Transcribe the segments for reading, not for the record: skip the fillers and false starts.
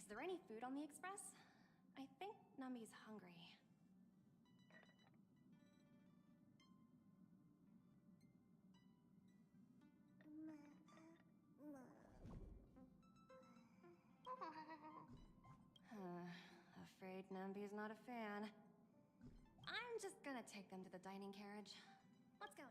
Is there any food on the express? I think Numbie's hungry. Afraid Numbie's not a fan. I'm just gonna take them to the dining carriage. Let's go.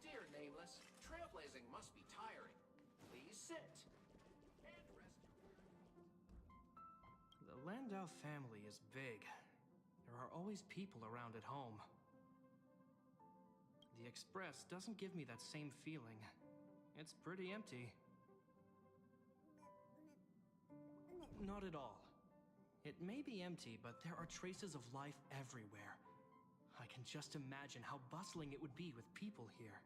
Dear Nameless, trailblazing must be tiring. Please sit. And rest your... The Landau family is big. There are always people around at home. The Express doesn't give me that same feeling. It's pretty empty. Not at all. It may be empty, but there are traces of life everywhere. I can just imagine how bustling it would be with people here.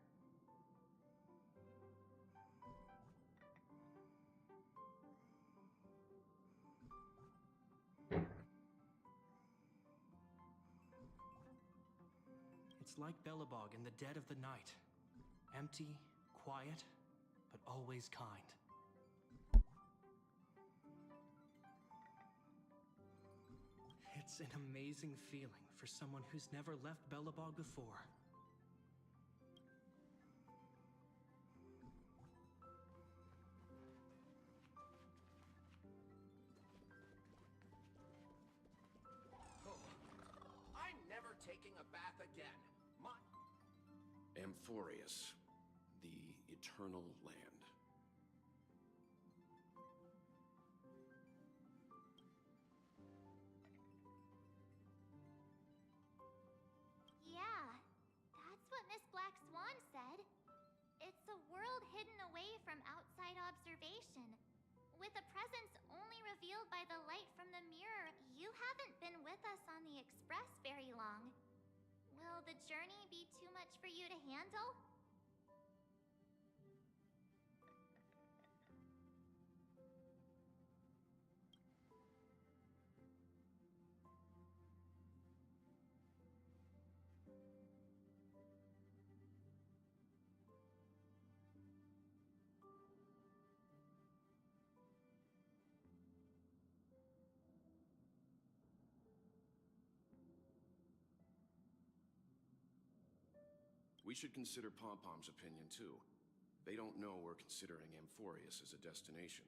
It's like Belobog in the dead of the night. Empty, quiet, but always kind. It's an amazing feeling for someone who's never left Belobog before. Oh, I'm never taking a bath again. Amphorius, the Eternal Land. Yeah, that's what Miss Black Swan said. It's a world hidden away from outside observation, with a presence only revealed by the light from the mirror. You haven't been with us on the Express very long. Will the journey be too much for you to handle? We should consider Pom-Pom's opinion, too. They don't know we're considering Amphorius as a destination.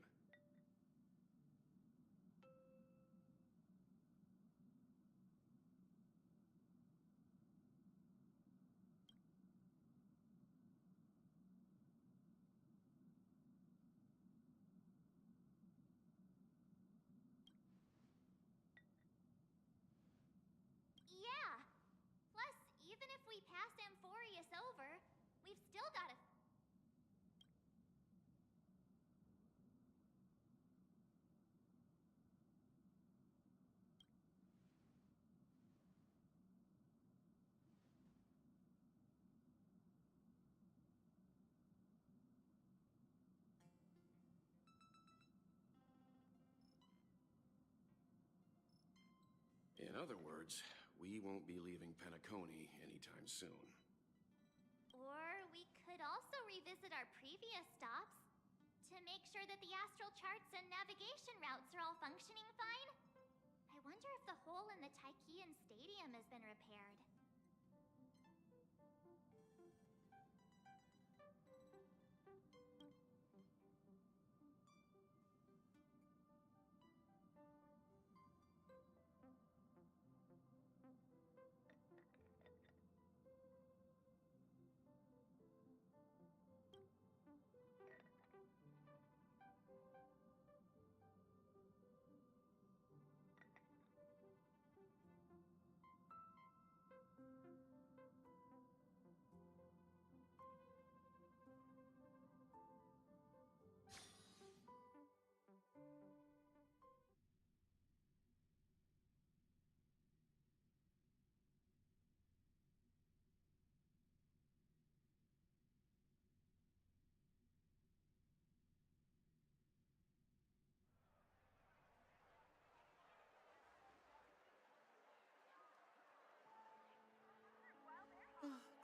Yeah! Plus, even if we pass Amphorius over, we've still got to... In other words, we won't be leaving Penacony anytime soon. Or we could also revisit our previous stops to make sure that the astral charts and navigation routes are all functioning fine. I wonder if the hole in the Tychean Stadium has been repaired.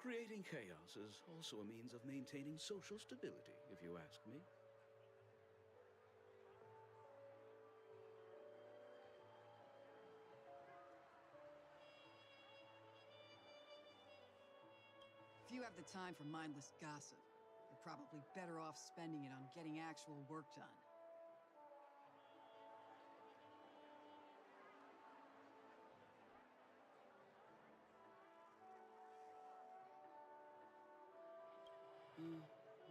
Creating chaos is also a means of maintaining social stability, if you ask me. If you have the time for mindless gossip, you're probably better off spending it on getting actual work done.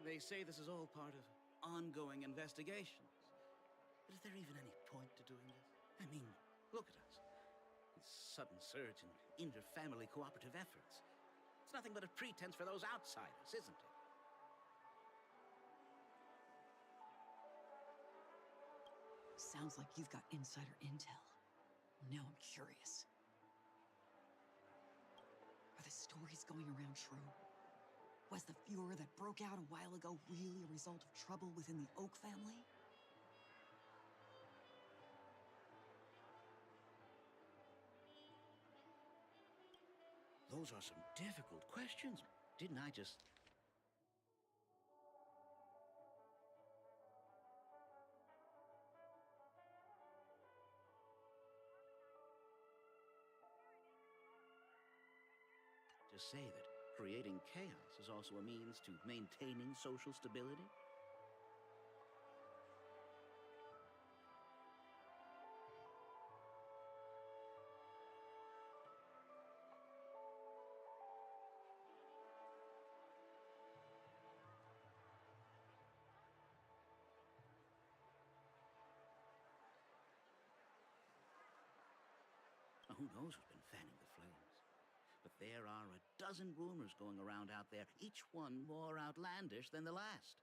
They say this is all part of ongoing investigations. But is there even any point to doing this? I mean, look at us. This sudden surge in inter-family cooperative efforts. It's nothing but a pretense for those outsiders, isn't it? Sounds like you've got insider intel. Now I'm curious. Are the stories going around true? Was the furor that broke out a while ago really a result of trouble within the Oak family? Those are some difficult questions. Didn't I just... say that creating chaos is also a means to maintaining social stability? Who knows who's been fanning the flames? But there are a dozen rumors going around out there, each one more outlandish than the last.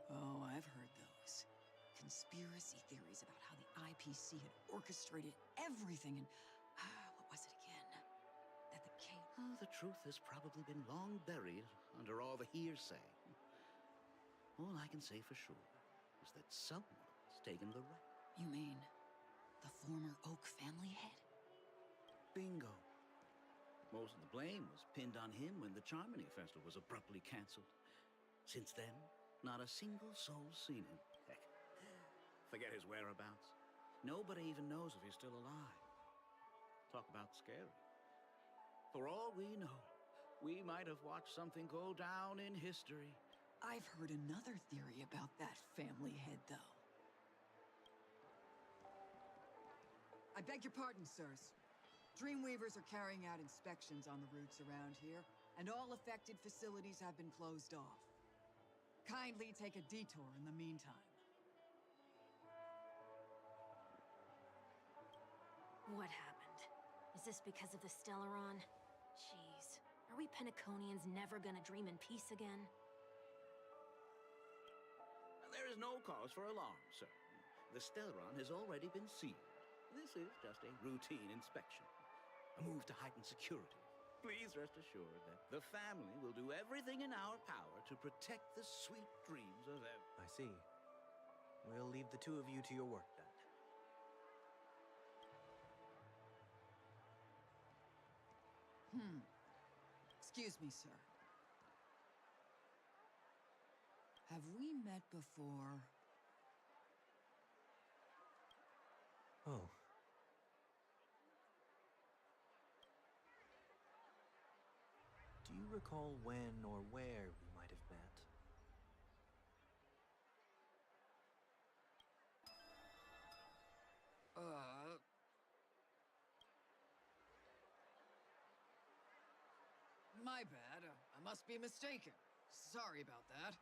Oh, I've heard those. Conspiracy theories about how the IPC had orchestrated everything and... what was it again? That the king... Oh, the truth has probably been long buried under all the hearsay. All I can say for sure is that someone's taken the right. You mean the former Oak family head? Bingo. Most of the blame was pinned on him when the Charmony Festival was abruptly cancelled. Since then, not a single soul's seen him. Heck, forget his whereabouts. Nobody even knows if he's still alive. Talk about scary. For all we know, we might have watched something go down in history. I've heard another theory about that family head, though. I beg your pardon, sirs. Dreamweavers are carrying out inspections on the routes around here, and all affected facilities have been closed off. Kindly take a detour in the meantime. What happened? Is this because of the Stellaron? Jeez. Are we Penaconians never gonna dream in peace again? There is no cause for alarm, sir. The Stellaron has already been sealed. This is just a routine inspection. A move to heighten security. Please rest assured that the family will do everything in our power to protect the sweet dreams of everyone. I see. We'll leave the two of you to your work then. Excuse me, sir. Have we met before? Oh. Do you recall when or where we might have met? My bad. I must be mistaken. Sorry about that.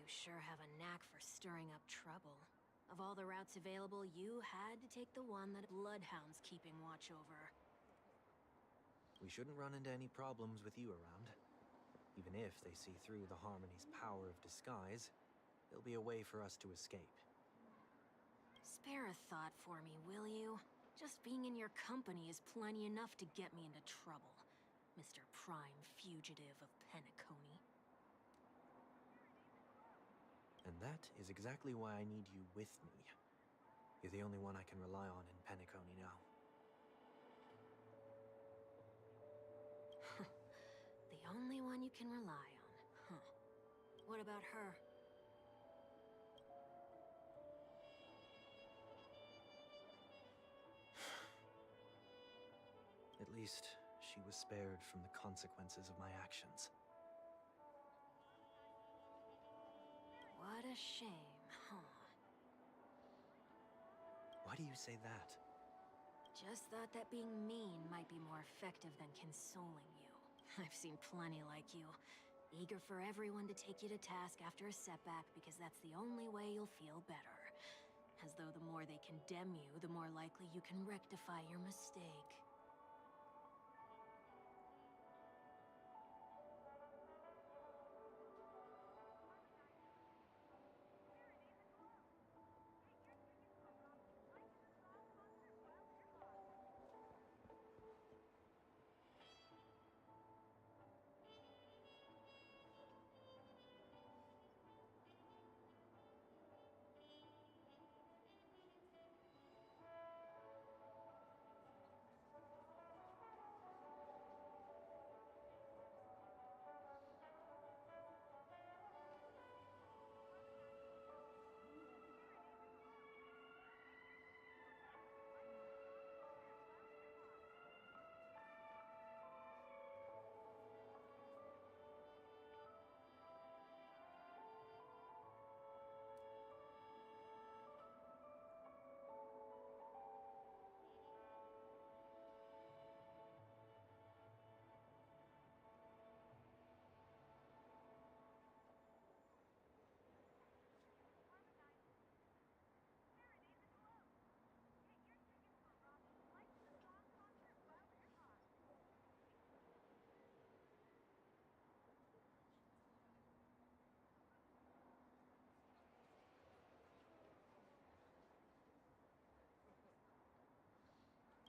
sure have a knack for stirring up trouble. Of all the routes available, you had to take the one that bloodhound's keeping watch over. We shouldn't run into any problems with you around. Even if they see through the Harmony's power of disguise, there'll be a way for us to escape. Spare a thought for me, will you? Just being in your company is plenty enough to get me into trouble, Mr. Prime Fugitive of Penacony. And that is exactly why I need you with me. You're the only one I can rely on in Penacony now. The only one you can rely on, huh? What about her? At least, she was spared from the consequences of my actions. What a shame, huh? Why do you say that? Just thought that being mean might be more effective than consoling you. I've seen plenty like you. Eager for everyone to take you to task after a setback because that's the only way you'll feel better. As though the more they condemn you, the more likely you can rectify your mistake.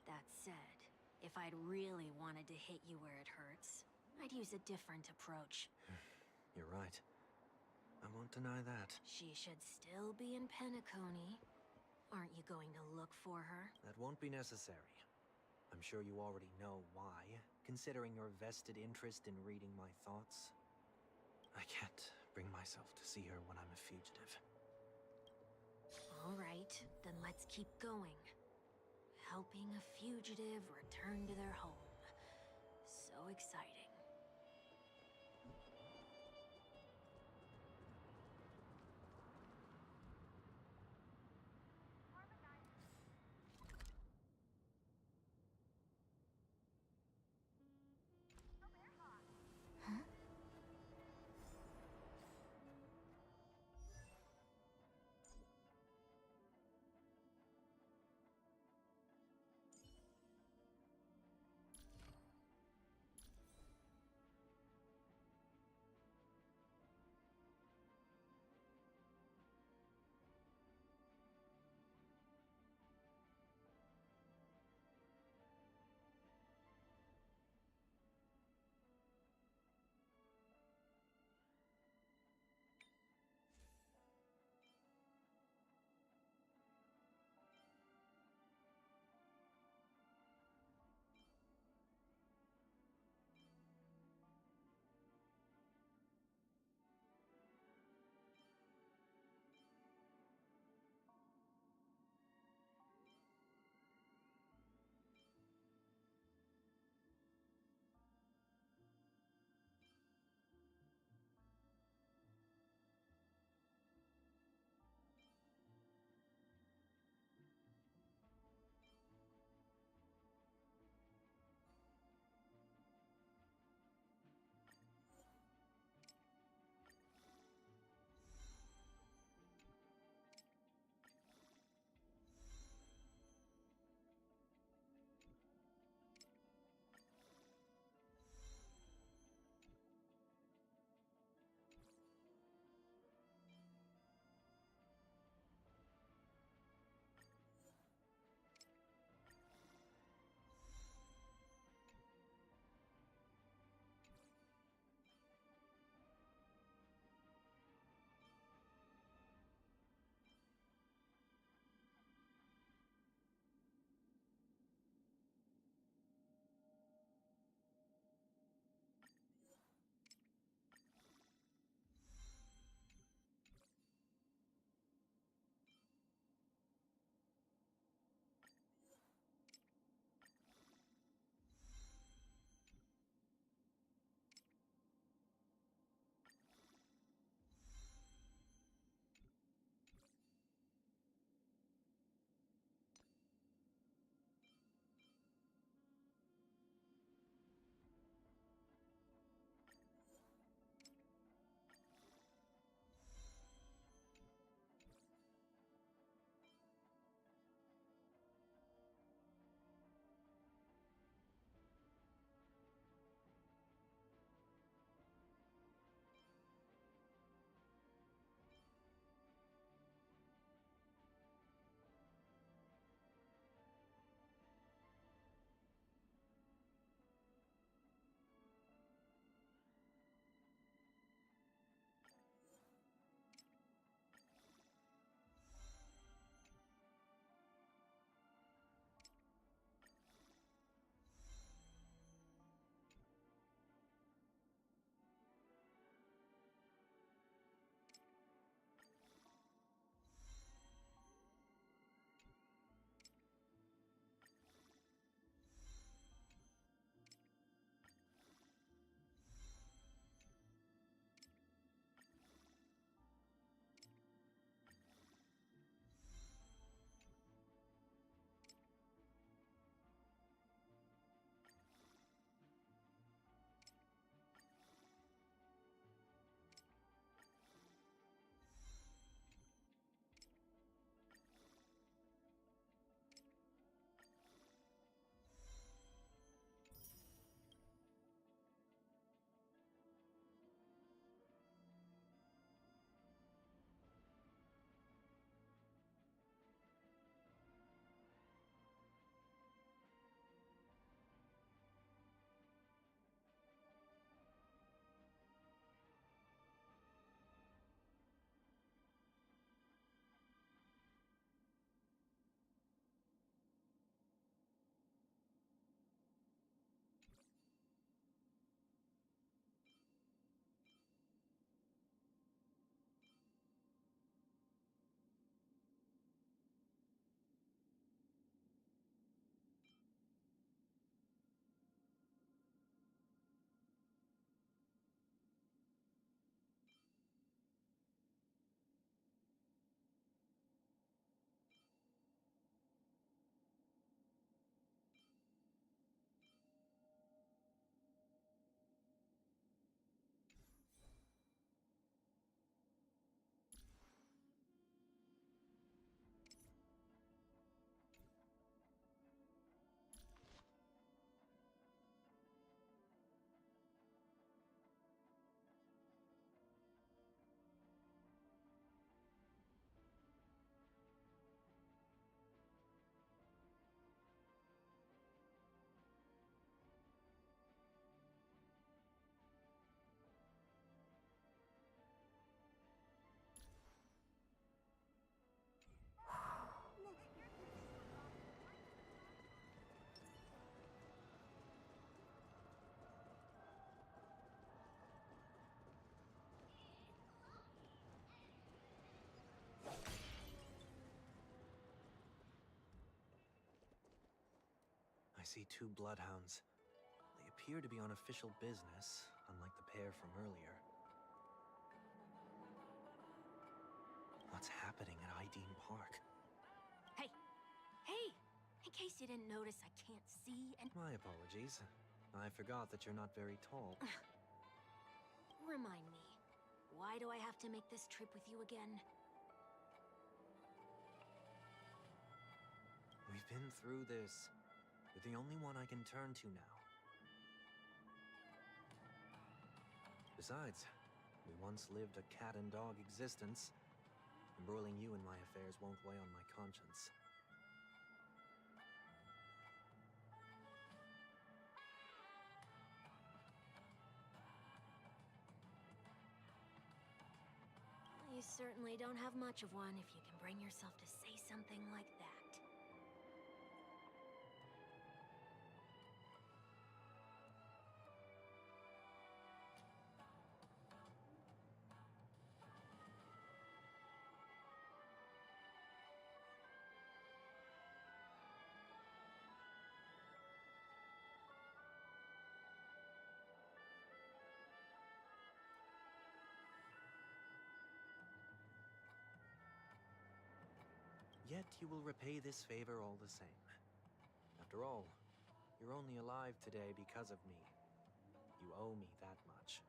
That said, if I'd really wanted to hit you where it hurts, I'd use a different approach. You're right. I won't deny that. She should still be in Penacony. Aren't you going to look for her? That won't be necessary. I'm sure you already know why, considering your vested interest in reading my thoughts. I can't bring myself to see her when I'm a fugitive. All right, then let's keep going. Helping a fugitive return to their home. So exciting. see 2 bloodhounds. They appear to be on official business, unlike the pair from earlier. What's happening at Ideen Park? Hey! Hey! In case you didn't notice, I can't see and... My apologies. I forgot that you're not very tall. Remind me, why do I have to make this trip with you again? We've been through this. You're the only one I can turn to now. Besides, we once lived a cat-and-dog existence. Embroiling you in my affairs won't weigh on my conscience. You certainly don't have much of one if you can bring yourself to say something like that. Yet you will repay this favor all the same. After all, you're only alive today because of me. You owe me that much.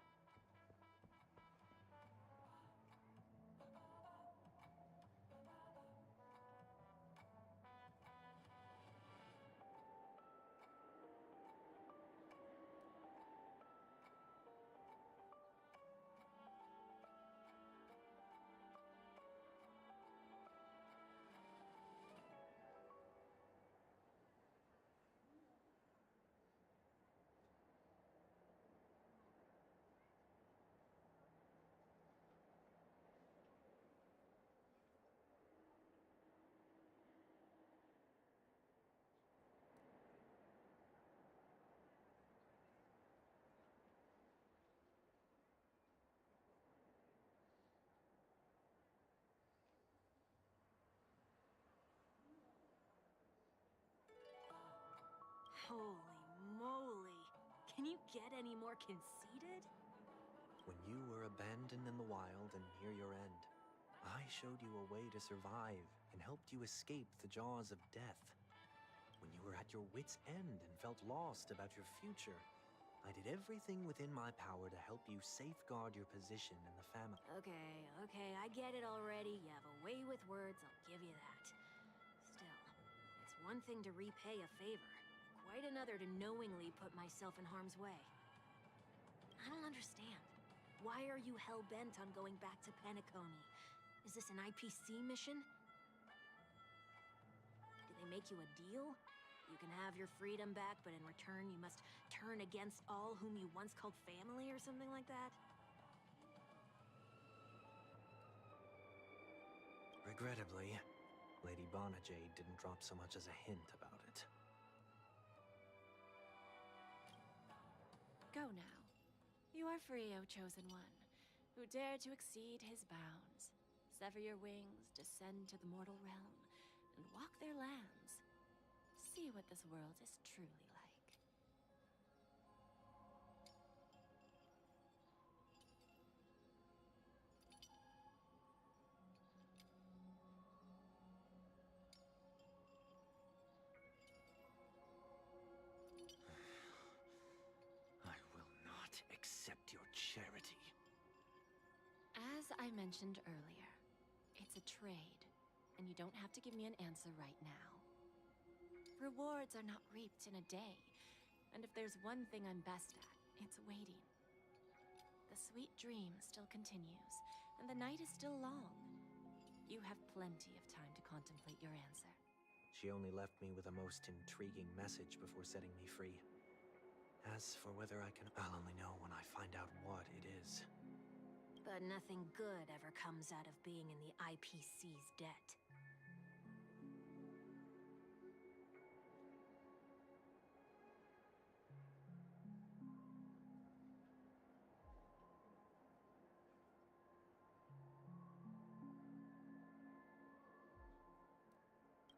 Holy moly! Can you get any more conceited? When you were abandoned in the wild and near your end, I showed you a way to survive and helped you escape the jaws of death. When you were at your wit's end and felt lost about your future, I did everything within my power to help you safeguard your position in the family. Okay, I get it already. You have a way with words, I'll give you that. Still, it's one thing to repay a favor, quite another to knowingly put myself in harm's way. I don't understand. Why are you hell-bent on going back to Penacony? Is this an IPC mission? Did they make you a deal? You can have your freedom back, but in return you must turn against all whom you once called family or something like that? Regrettably, Lady Bonajade didn't drop so much as a hint about it. Go now. You are free, O Chosen One, who dare to exceed his bounds, sever your wings, descend to the mortal realm, and walk their lands. See what this world is truly like. I will not accept your charity. As I mentioned earlier, it's a trade, and you don't have to give me an answer right now. Rewards are not reaped in a day, and if there's one thing I'm best at, it's waiting. The sweet dream still continues, and the night is still long. You have plenty of time to contemplate your answer. She only left me with a most intriguing message before setting me free. As for whether I can, I'll only know when I find out what it is. But nothing good ever comes out of being in the IPC's debt.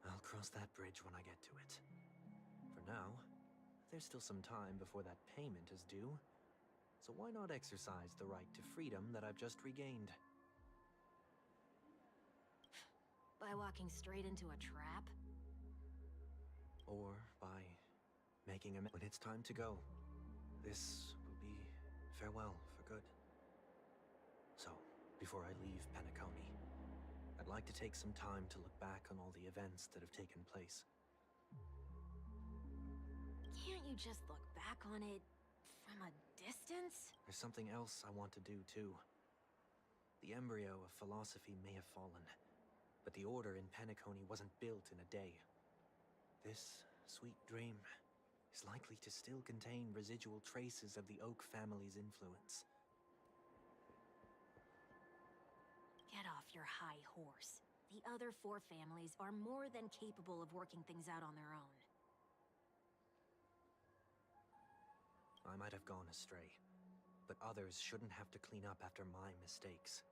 I'll cross that bridge when I get to it. For now, there's still some time before that payment is due. So why not exercise the right to freedom that I've just regained? By walking straight into a trap? Or by making a when it's time to go. This will be farewell for good. So, before I leave Penacony, I'd like to take some time to look back on all the events that have taken place. Can't you just look back on it from a distance? There's something else I want to do too. The embryo of philosophy may have fallen, but the order in Penacony wasn't built in a day. This sweet dream is likely to still contain residual traces of the Oak family's influence. Get off your high horse. The other 4 families are more than capable of working things out on their own. I might have gone astray, but others shouldn't have to clean up after my mistakes.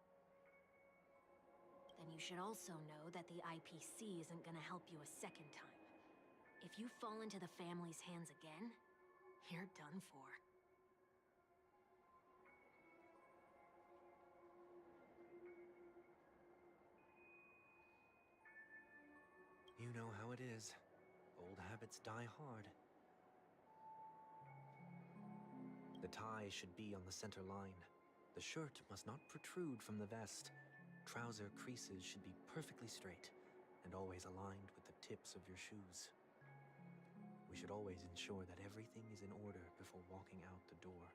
Then you should also know that the IPC isn't gonna help you a second time. If you fall into the family's hands again, you're done for. You know how it is. Old habits die hard. The tie should be on the center line. The shirt must not protrude from the vest. Trouser creases should be perfectly straight and always aligned with the tips of your shoes. We should always ensure that everything is in order before walking out the door.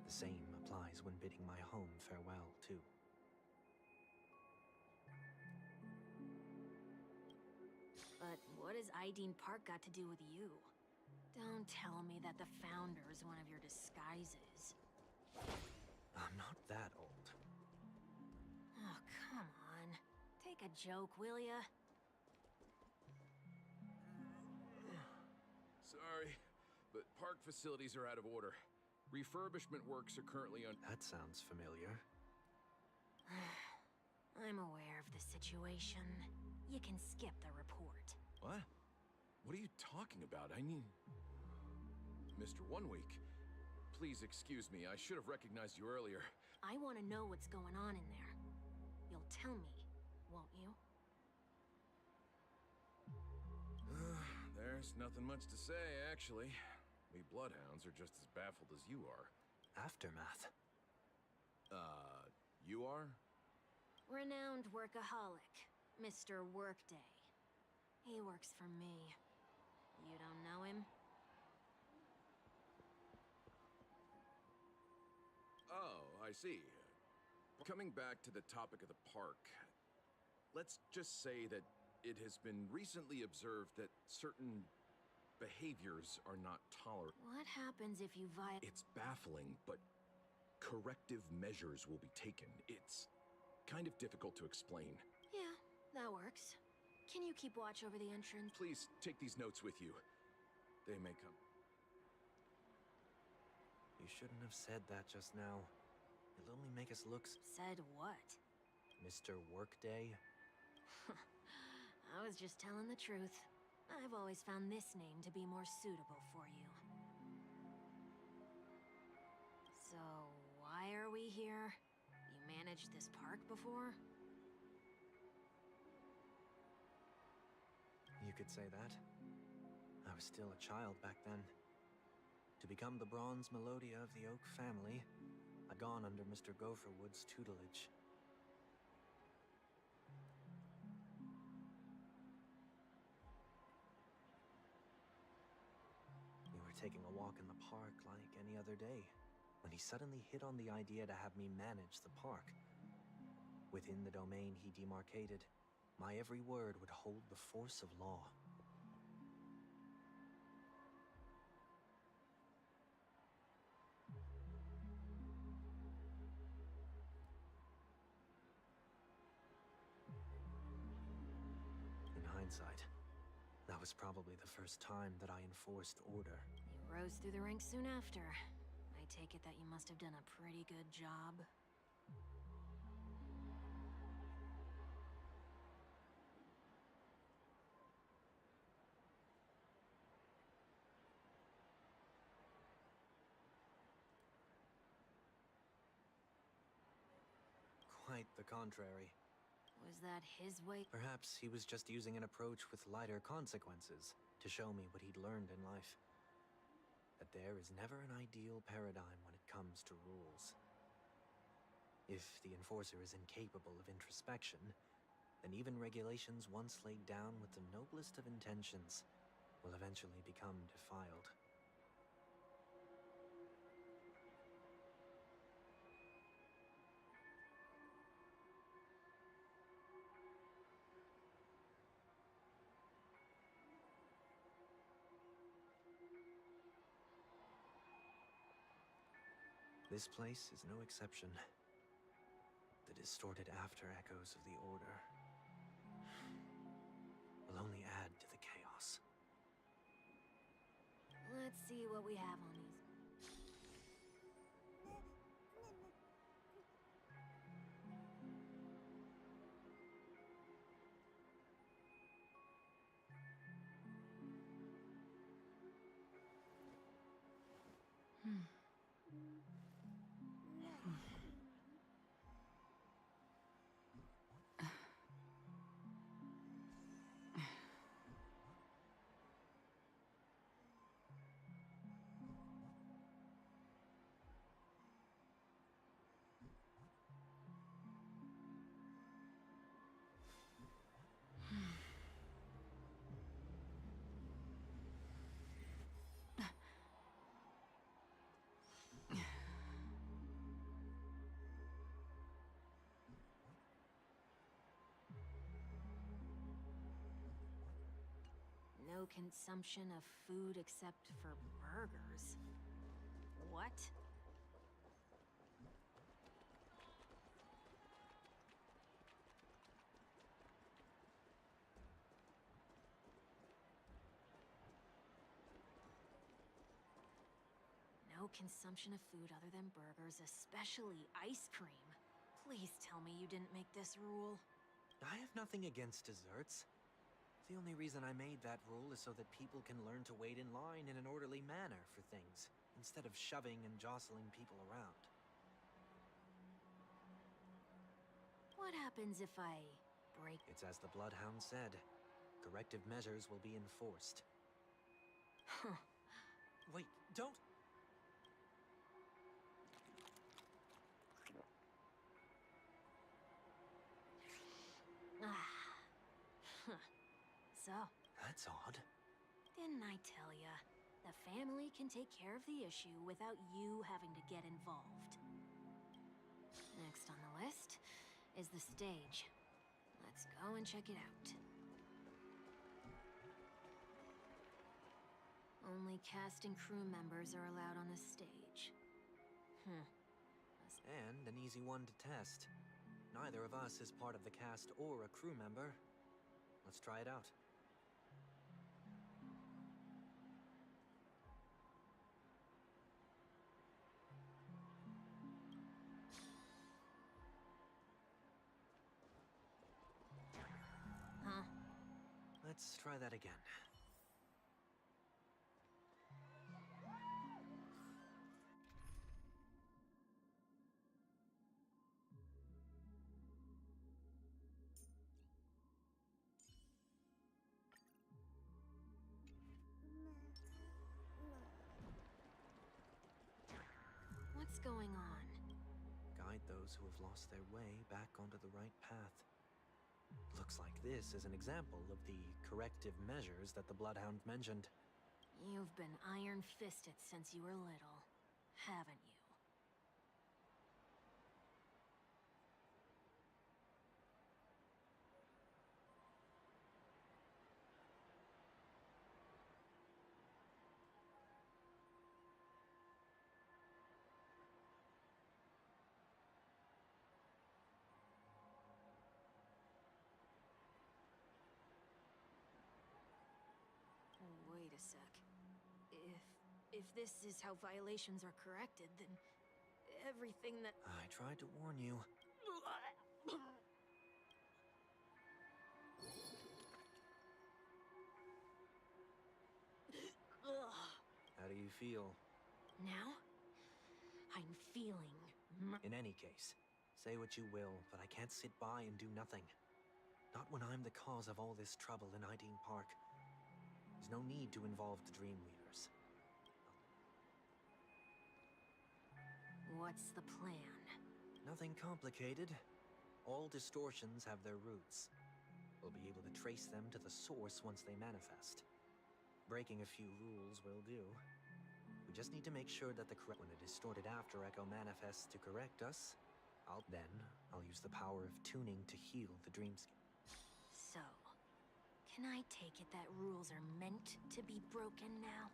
The same applies when bidding my home farewell, too. But what has Ideen Park got to do with you? Don't tell me that the Founder's one of your disguises. I'm not that old. Oh, come on. Take a joke, will ya? Sorry, but park facilities are out of order. Refurbishment works are currently on. That sounds familiar. I'm aware of the situation. You can skip the report. What? What are you talking about? I mean... Mr. One Week, please excuse me. I should have recognized you earlier. I want to know what's going on in there. You'll tell me, won't you? There's nothing much to say, actually. We bloodhounds are just as baffled as you are. Aftermath. You are? Renowned workaholic, Mr. Workday. He works for me. You don't know him? Oh, I see. Coming back to the topic of the park, let's just say that it has been recently observed that certain behaviors are not tolerable. What happens if you violate? It's baffling, but corrective measures will be taken. It's kind of difficult to explain. Yeah, that works. Can you keep watch over the entrance? Please take these notes with you. They may come. You shouldn't have said that just now. It'll only make us look Said what? Mr. Workday. I was just telling the truth. I've always found this name to be more suitable for you. So, why are we here? You managed this park before? You could say that. I was still a child back then. To become the bronze melodia of the Oak family, I'd gone under Mr. Gopherwood's tutelage. We were taking a walk in the park like any other day, when he suddenly hit on the idea to have me manage the park. Within the domain he demarcated, my every word would hold the force of law. In hindsight, that was probably the first time that I enforced order. You rose through the ranks soon after. I take it that you must have done a pretty good job. Quite the contrary. Was that his way? Perhaps he was just using an approach with lighter consequences to show me what he'd learned in life. That there is never an ideal paradigm when it comes to rules. If the enforcer is incapable of introspection, then even regulations once laid down with the noblest of intentions will eventually become defiled. This place is no exception. The distorted after echoes of the Order will only add to the chaos. Let's see what we have on these. No consumption of food except for burgers. What? No consumption of food other than burgers, especially ice cream. Please tell me you didn't make this rule. I have nothing against desserts. The only reason I made that rule is so that people can learn to wait in line in an orderly manner for things, instead of shoving and jostling people around. What happens if I break? It's as the Bloodhound said. Corrective measures will be enforced. Huh. Wait, don't... Ah. Huh. so? That's odd. Didn't I tell ya? The family can take care of the issue without you having to get involved. Next on the list is the stage. Let's go and check it out. Only cast and crew members are allowed on the stage. And an easy one to test. Neither of us is part of the cast or a crew member. Let's try it out. Huh? Let's try that again. What's going on? Guide those who have lost their way back onto the right path. Looks like this is an example of the corrective measures that the Bloodhound mentioned. You've been iron-fisted since you were little, haven't you? Wait a sec. If this is how violations are corrected, then everything that... I tried to warn you. How do you feel? Now, I'm feeling... In any case, say what you will, but I can't sit by and do nothing. Not when I'm the cause of all this trouble in Ideen Park. There's no need to involve the Dream Weavers. What's the plan? Nothing complicated. All distortions have their roots. We'll be able to trace them to the source once they manifest. Breaking a few rules will do. We just need to make sure that when a distorted after echo manifests to correct us, I'll use the power of tuning to heal the dreamscape. So, can I take it that rules are meant to be broken now?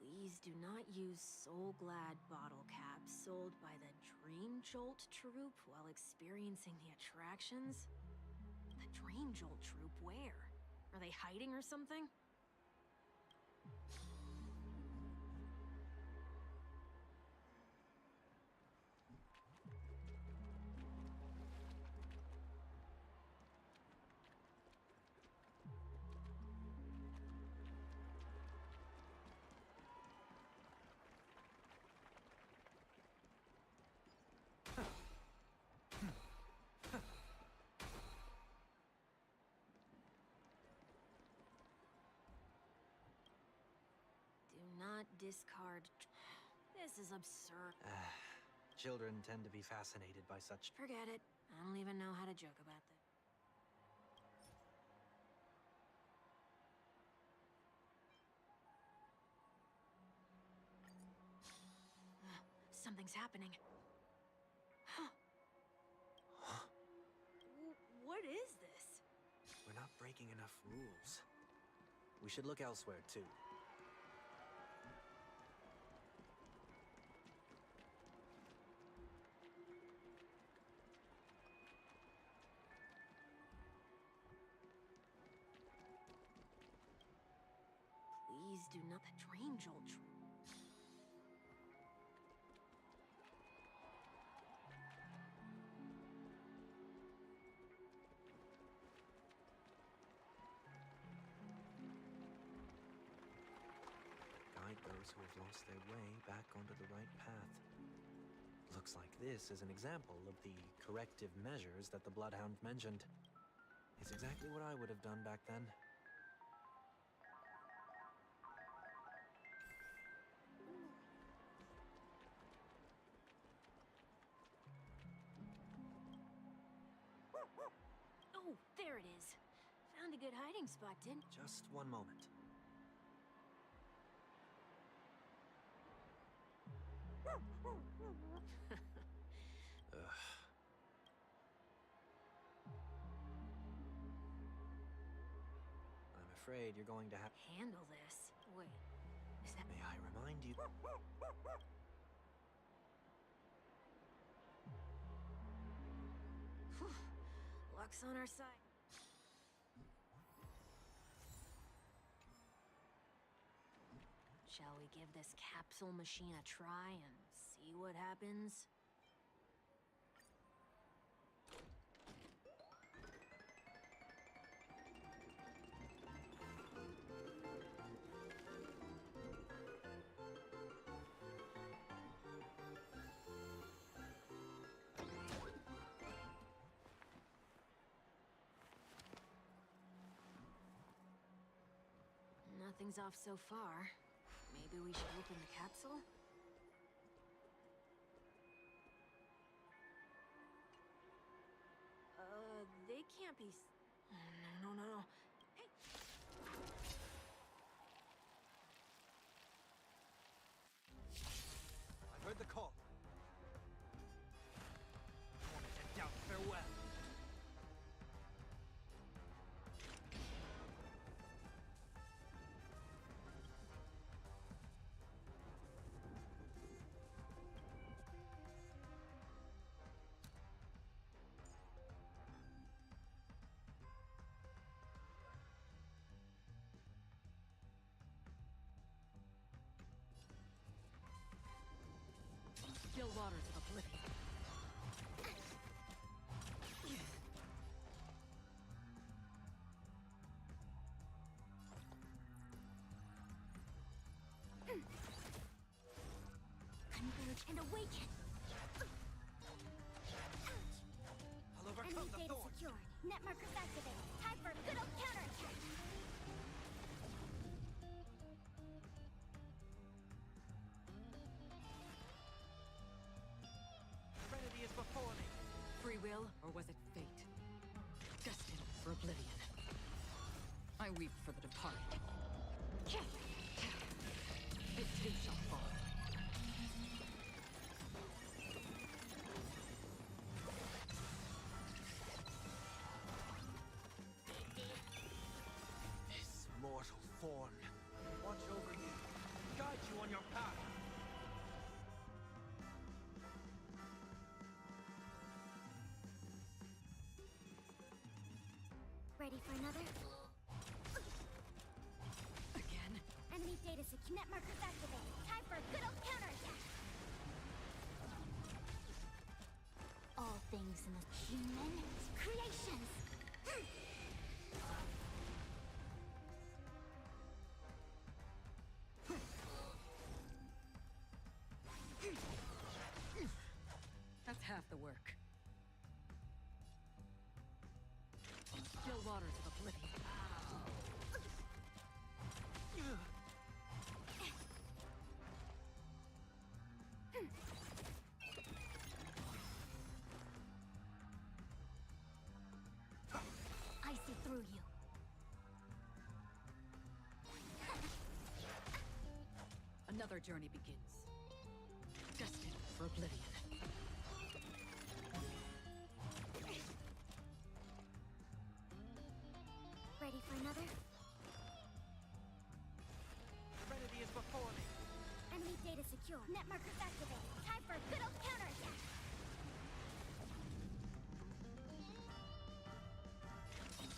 Please do not use Soul Glad bottle caps sold by the Dream Jolt troupe while experiencing the attractions. The Dream Jolt troupe, where? Are they hiding or something? Discard. This is absurd. Children tend to be fascinated by such... Forget it. I don't even know how to joke about this. Something's happening. What is this? We're not breaking enough rules. We should look elsewhere, too. Please do not... The Dream Jolt troupe. Guide those who have lost their way back onto the right path. Looks like this is an example of the corrective measures that the Bloodhound mentioned. It's exactly what I would have done back then. Oh, there it is. Found a good hiding spot, didn't? Just one moment. Ugh. I'm afraid you're going to have... Handle this. Wait, is that... May I remind you... Whew. Luck's on our side. Shall we give this capsule machine a try and see what happens? Nothing's off so far. Maybe we should open the capsule? They can't be... Oh, no. Hey! I heard the call. Wanted to doubt farewell. Still waters of oblivion. Converge and awaken. I'll overcome Enemy the data thorns. secured. Net markers activated. Time for a good old counterattack. Serenity is before me. Free will, or was it fate? Destined for oblivion. I weep for the departed. It too shall fall. This mortal form. Watch over you. Guide you on your path. Ready for another? Again? Enemy data secure. Net markers activated. Time for a good old counterattack. All things in the human creations. That's half the work. Still waters of oblivion. I see through you. Another journey begins. Destined for oblivion. Ready for another? Serenity is before me. Enemy data secure. Net markers activated. Time for a good old counterattack.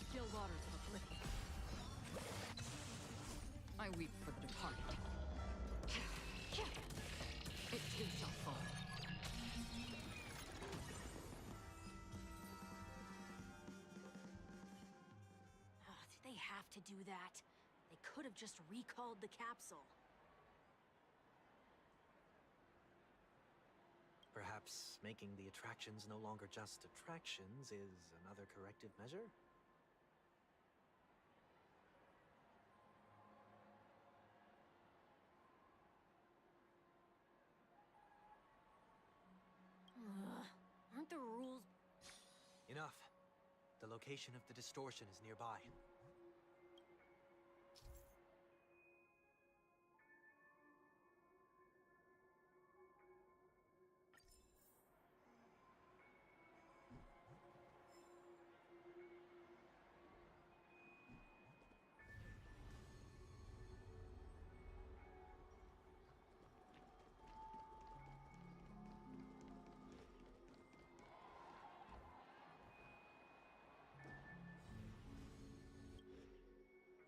Still waters of oblivion. I weep for the departed. It too shall fall. Did they have to do that? They could have just recalled the capsule. Perhaps making the attractions no longer just attractions is another corrective measure? Aren't the rules... Enough. The location of the distortion is nearby.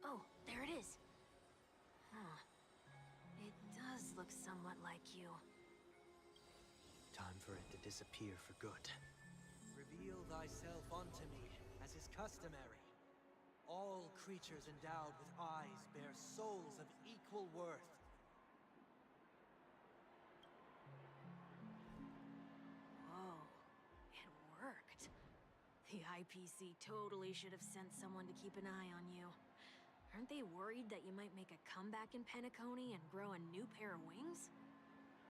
Oh, there it is. Huh. It does look somewhat like you. Time for it to disappear for good. Reveal thyself unto me, as is customary. All creatures endowed with eyes bear souls of equal worth. Whoa, it worked. The IPC totally should have sent someone to keep an eye on you. Aren't they worried that you might make a comeback in Penacony and grow a new pair of wings?